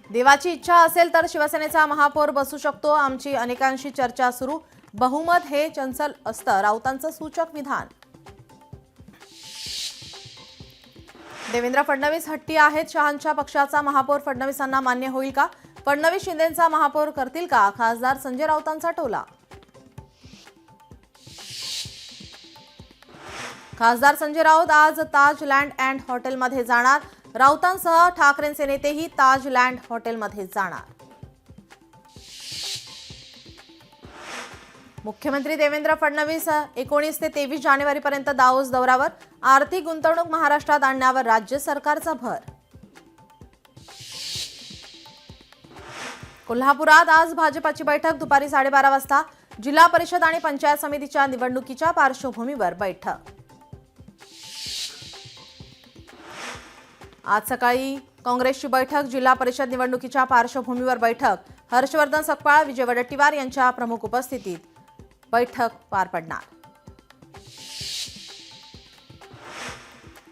देवाची इच्छा असेल तर शिवसेनेचा महापौर बसू शकतो, आमची अनेकांशी चर्चा सुरू। बहुमत हे चंचल असतं, राऊतांचं सूचक विधान। देवेंद्र फडणवीस हट्टी आहेत, शहांच्या पक्षाचा महापौर फडणवीसांना मान्य होईल का? फडणवीस शिंदेंचा महापौर करतील का? खासदार संजय राऊतांचा टोला। खासदार संजय राऊत आज ताज लँड अँड हॉटेलमध्ये जाणार। राऊतांसह ठाकरेंचे नेतेही ताज लँड हॉटेलमध्ये जाणार। मुख्यमंत्री देवेंद्र फडणवीस 19 ते 23 जानेवारीपर्यंत दावोस दौऱ्यावर। आर्थिक गुंतवणूक महाराष्ट्रात आणण्यावर राज्य सरकारचा भर। कोल्हापुरात आज भाजपाची बैठक दुपारी 12:30 वाजता। जिल्हा परिषद आणि पंचायत समितीच्या निवडणुकीच्या पार्श्वभूमीवर बैठक। आज सकाळी काँग्रेसची बैठक, जिल्हा परिषद निवडणुकीच्या पार्श्वभूमीवर बैठक। हर्षवर्धन सकपाळ, विजय वडेट्टीवार यांच्या प्रमुख उपस्थितीत बैठक पार पडणार।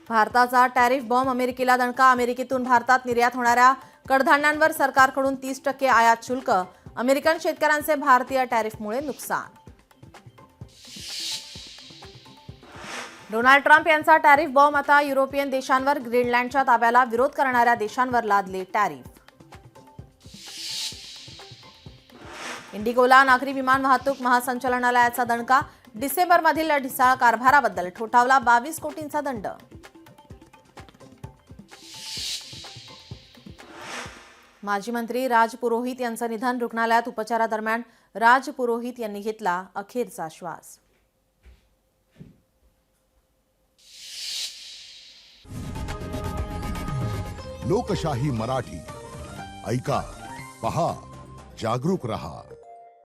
भारताचा टॅरिफ बॉम्ब, अमेरिकेला दणका। अमेरिकेतून भारतात निर्यात होणाऱ्या कडधान्यांवर सरकारकडून 30% आयात शुल्क। अमेरिकन शेतकऱ्यांचे भारतीय टॅरिफमुळे नुकसान। डोनाल्ड ट्रम्प यांचा टॅरिफ बॉम्ब आता युरोपियन देशांवर। ग्रीनलँडच्या ताब्याला विरोध करणाऱ्या देशांवर लादले टॅरिफ। इंडिगोला नागरी विमान वाहतूक महासंचालनालयाचा दणका। डिसेंबरमधील ढिसाळ कारभाराबद्दल ठोठावला 22 कोटींचा दंड। माजी मंत्री राज पुरोहित यांचं निधन, रुग्णालयात उपचारादरम्यान राज पुरोहित यांनी घेतला अखेरचा श्वास। लोकशाही मराठी ऐका, पहा, जागरूक रहा।